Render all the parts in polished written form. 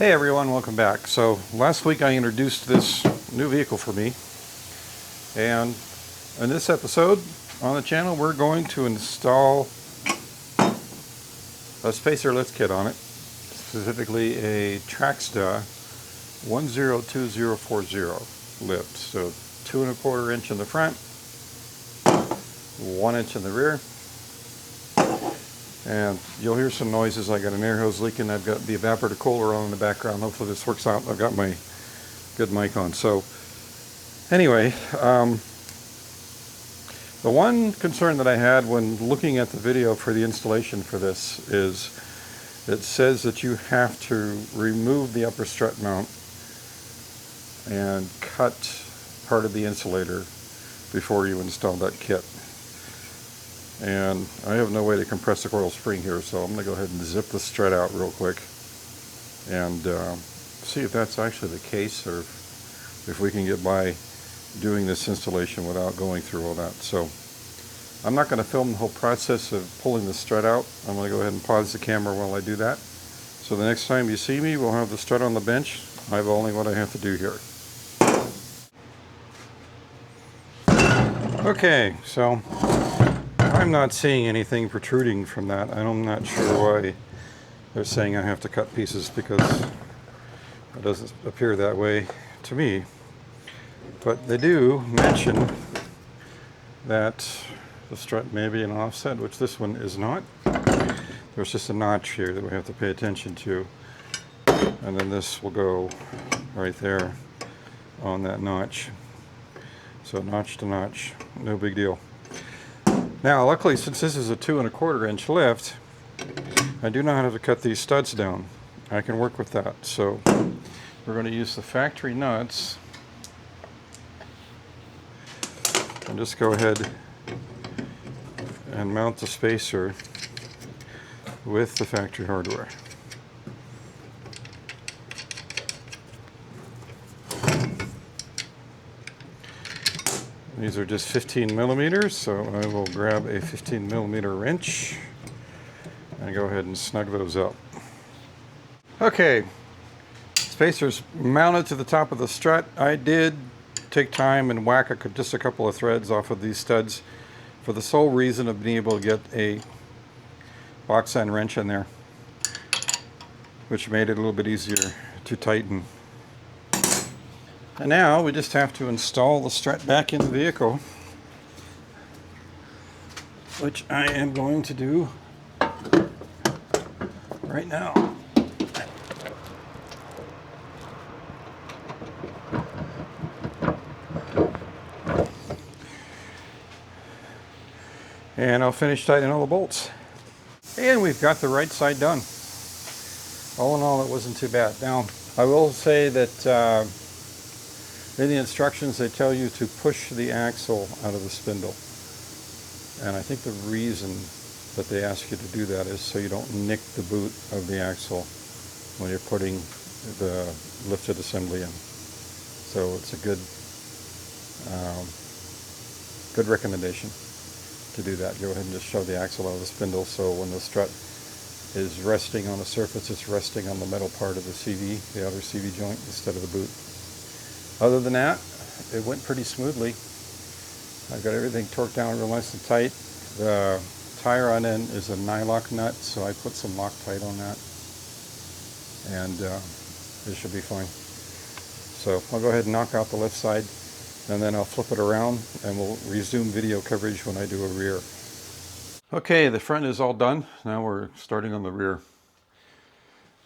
Hey everyone, welcome back. So last week I introduced this new vehicle for me, and in this episode on the channel we're going to install a spacer lift kit on it, specifically a Traxta 102040 lift. So 2¼ inch in the front, 1 inch in the rear. And you'll hear some noises. I got an air hose leaking. I've got the evaporator cooler on in the background. Hopefully this works out. I've got my good mic on. So anyway, the one concern that I had when looking at the video for the installation for this is it says that you have to remove the upper strut mount and cut part of the insulator before you install that kit. And I have no way to compress the coil spring here, so I'm going to go ahead and zip the strut out real quick and see if that's actually the case, or if we can get by doing this installation without going through all that. So I'm not going to film the whole process of pulling the strut out. I'm going to go ahead and pause the camera while I do that. So the next time you see me, we'll have the strut on the bench. I have only what I have to do here. Okay, so I'm not seeing anything protruding from that. I'm not sure why they're saying I have to cut pieces, because it doesn't appear that way to me. But they do mention that the strut may be an offset, which this one is not. There's just a notch here that we have to pay attention to. And then this will go right there on that notch. So notch to notch, no big deal. Now, luckily, since this is a 2¼ inch lift, I do not have to cut these studs down. I can work with that. So we're going to use the factory nuts and just go ahead and mount the spacer with the factory hardware. These are just 15 millimeters, so I will grab a 15 millimeter wrench and go ahead and snug those up. Okay, spacer's mounted to the top of the strut. I did take time and whack just a couple of threads off of these studs for the sole reason of being able to get a box end wrench in there, which made it a little bit easier to tighten. And now we just have to install the strut back in the vehicle, which I am going to do right now. And I'll finish tightening all the bolts. And we've got the right side done. All in all, it wasn't too bad. Now, I will say that in the instructions they tell you to push the axle out of the spindle. And I think the reason that they ask you to do that is so you don't nick the boot of the axle when you're putting the lifted assembly in. So it's a good recommendation to do that. Go ahead and just shove the axle out of the spindle, so when the strut is resting on a surface, it's resting on the metal part of the CV, the outer CV joint, instead of the boot. Other than that, it went pretty smoothly. I've got everything torqued down real nice and tight. The tire on end is a nylock nut, so I put some Loctite on that, and it should be fine. So I'll go ahead and knock out the left side, and then I'll flip it around and we'll resume video coverage when I do a rear. Okay, the front is all done. Now we're starting on the rear.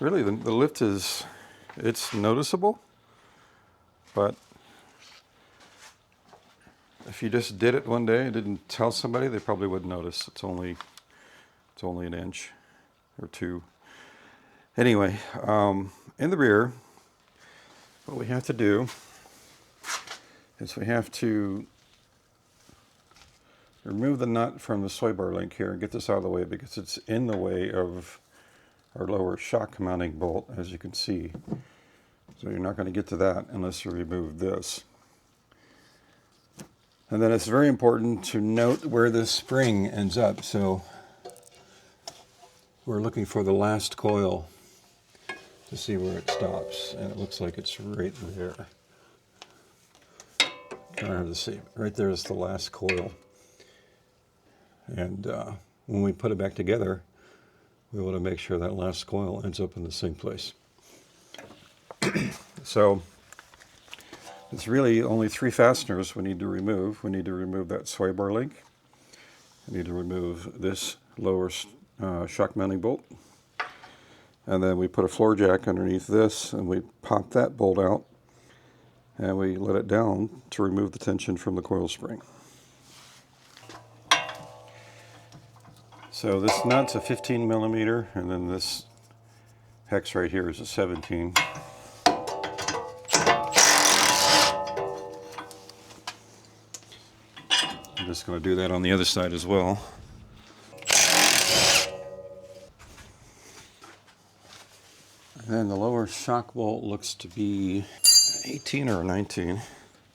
Really, the lift it's noticeable, but if you just did it one day and didn't tell somebody, they probably wouldn't notice. It's only an inch or two. Anyway, in the rear, what we have to do is we have to remove the nut from the sway bar link here and get this out of the way, because it's in the way of our lower shock mounting bolt, as you can see. So you're not going to get to that unless you remove this. And then it's very important to note where this spring ends up. So we're looking for the last coil to see where it stops, and it looks like it's right there. Kind of hard to see. Right there is the last coil. And when we put it back together, we want to make sure that last coil ends up in the same place. So it's really only 3 fasteners we need to remove. We need to remove that sway bar link. We need to remove this lower shock mounting bolt. And then we put a floor jack underneath this, and we pop that bolt out, and we let it down to remove the tension from the coil spring. So this nut's a 15 millimeter, and then this hex right here is a 17. I'm just going to do that on the other side as well. And then the lower shock bolt looks to be 18 or 19.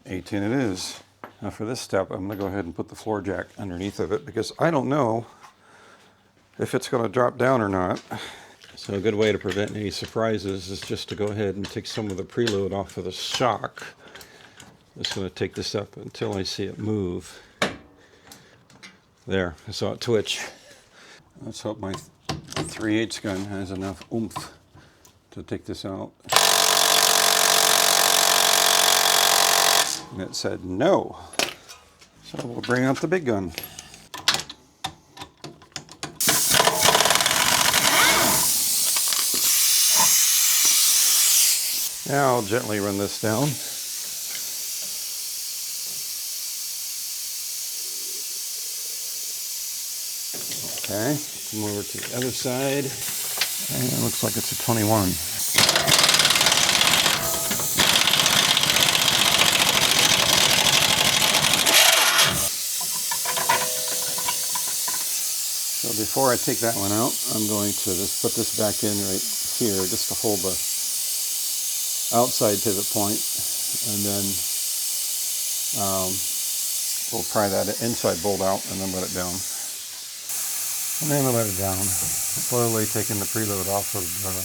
18 it is. Now for this step, I'm going to go ahead and put the floor jack underneath of it, because I don't know if it's going to drop down or not. So a good way to prevent any surprises is just to go ahead and take some of the preload off of the shock. I'm just going to take this up until I see it move. There, I saw it twitch. Let's hope my 3/8 gun has enough oomph to take this out. And it said no. So we'll bring out the big gun. Now I'll gently run this down. Okay, come over to the other side. And it looks like it's a 21. So before I take that one out, I'm going to just put this back in right here just to hold the outside pivot point, and then we'll pry that inside bolt out and then let it down. And then we'll let it down, slowly taking the preload off of the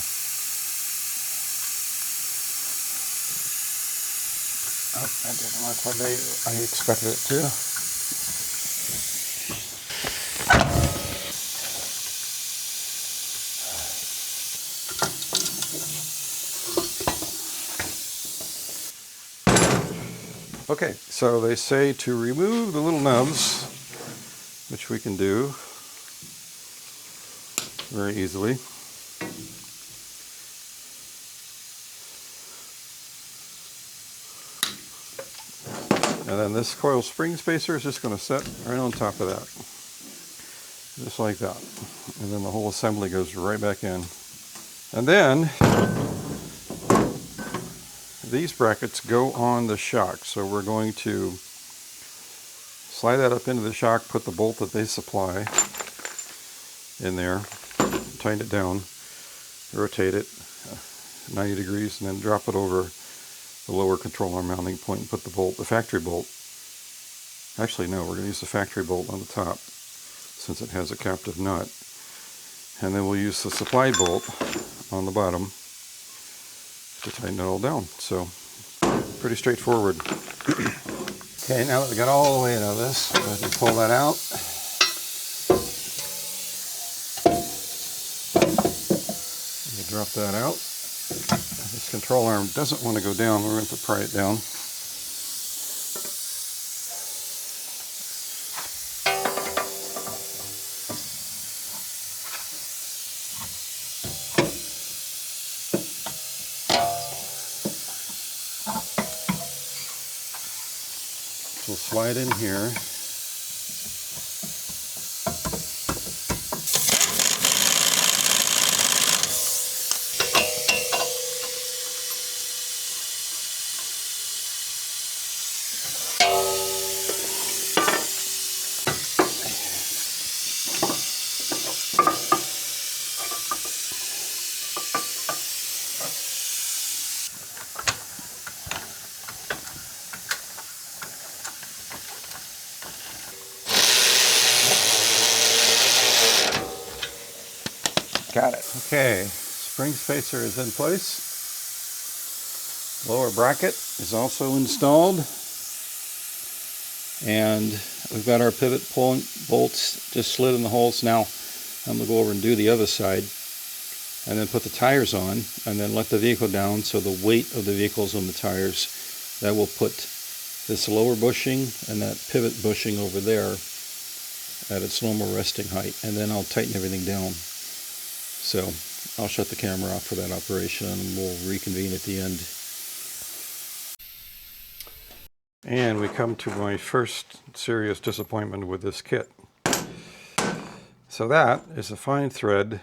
oh, that didn't work what I expected it to. Okay, so they say to remove the little nubs, which we can do very easily. And then this coil spring spacer is just going to set right on top of that. Just like that. And then the whole assembly goes right back in. And then these brackets go on the shock. So we're going to slide that up into the shock, put the bolt that they supply in there, tighten it down, rotate it 90 degrees, and then drop it over the lower control arm mounting point and put the bolt, the factory bolt. Actually, no, we're going to use the factory bolt on the top since it has a captive nut. And then we'll use the supply bolt on the bottom to tighten it all down. So, pretty straightforward. Okay, now that we got all the way out of this, go ahead and pull that out. Drop that out. This control arm doesn't want to go down. We're going to pry it down. We'll slide in here. Got it. Okay, spring spacer is in place. Lower bracket is also installed. And we've got our pivot bolts just slid in the holes. Now I'm going to go over and do the other side and then put the tires on and then let the vehicle down so the weight of the vehicle is on the tires. That will put this lower bushing and that pivot bushing over there at its normal resting height, and then I'll tighten everything down. So I'll shut the camera off for that operation and we'll reconvene at the end. And we come to my first serious disappointment with this kit. So that is a fine thread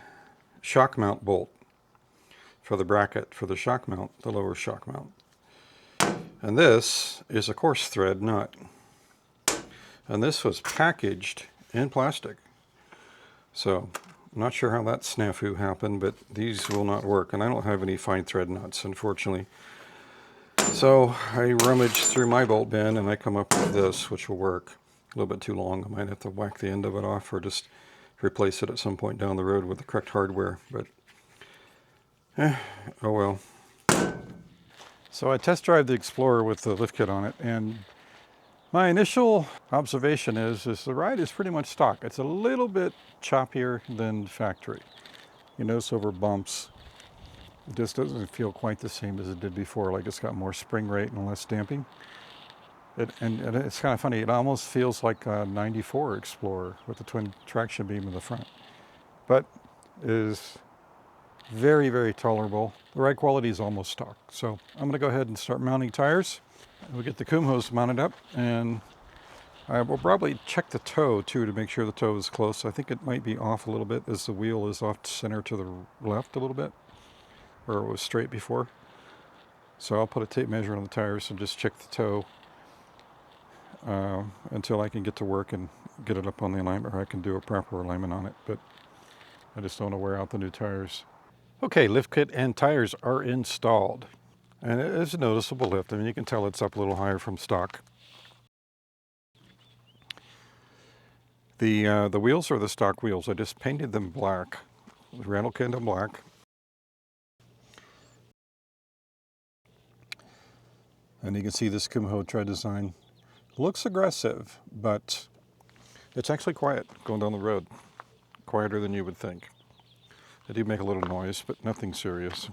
shock mount bolt for the bracket for the shock mount, the lower shock mount. And this is a coarse thread nut. And this was packaged in plastic. So I'm not sure how that snafu happened, but these will not work. And I don't have any fine thread nuts, unfortunately. So I rummaged through my bolt bin and I come up with this, which will work. A little bit too long. I might have to whack the end of it off or just replace it at some point down the road with the correct hardware. But, oh well. So I test drive the Explorer with the lift kit on it, and my initial observation is the ride is pretty much stock. It's a little bit choppier than factory. You notice over bumps, it just doesn't feel quite the same as it did before, like it's got more spring rate and less damping. And it's kind of funny, it almost feels like a 94 Explorer with the twin traction beam in the front. But it is very, very tolerable. The ride quality is almost stock. So I'm going to go ahead and start mounting tires. We'll get the Coom hose mounted up, and I will probably check the toe too to make sure the toe is close. I think it might be off a little bit as the wheel is off center to the left a little bit, where it was straight before. So I'll put a tape measure on the tires and just check the toe until I can get to work and get it up on the alignment, or I can do a proper alignment on it. But I just don't want to wear out the new tires. Okay, lift kit and tires are installed. And it is a noticeable lift. I mean, you can tell it's up a little higher from stock. The wheels are the stock wheels. I just painted them black, Randall Kendall black. And you can see this Kumho tread design looks aggressive, but it's actually quiet going down the road. Quieter than you would think. They do make a little noise, but nothing serious.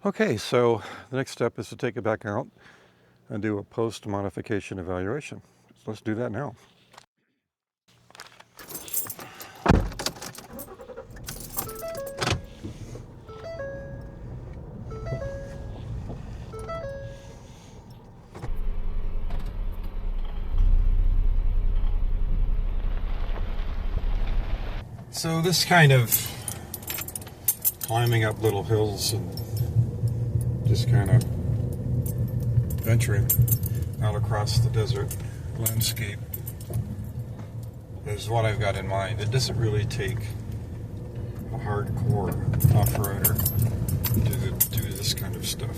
Okay, so the next step is to take it back out and do a post-modification evaluation. So let's do that now. So this kind of climbing up little hills and just kind of venturing out across the desert landscape is what I've got in mind. It doesn't really take a hardcore off-roader to do this kind of stuff.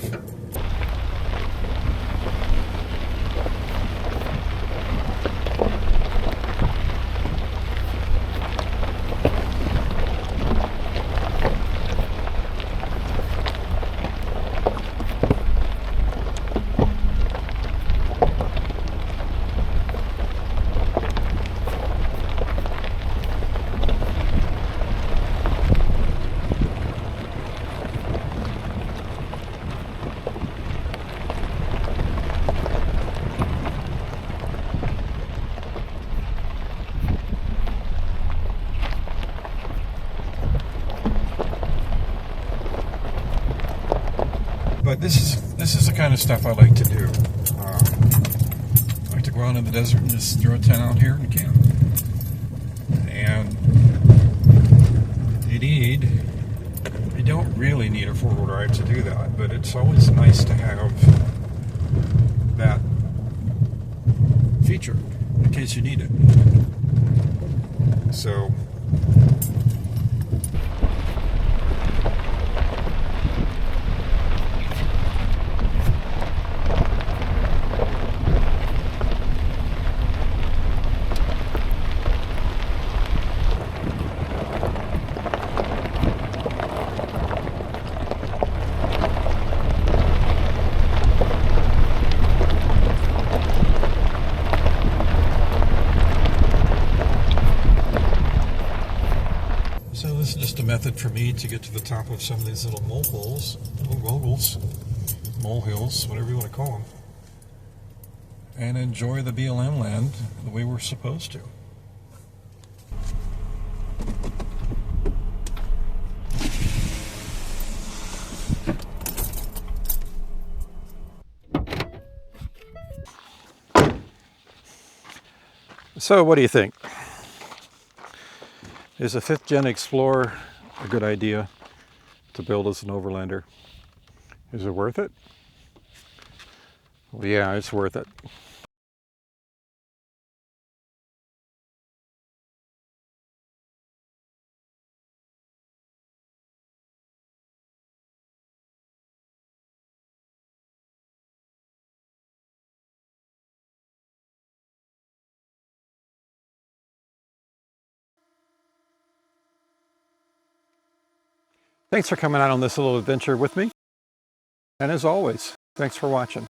But this is the kind of stuff I like to do. I like to go out in the desert and just throw a tent out here and camp. And you don't really need a four-wheel drive to do that, but it's always nice to have that feature in case you need it. So method for me to get to the top of some of these little molehills, molehills, whatever you want to call them, and enjoy the BLM land the way we're supposed to. So what do you think? Is a 5th Gen Explorer a good idea to build as an overlander? Is it worth it? Well, yeah, it's worth it. Thanks for coming out on this little adventure with me. And as always, thanks for watching.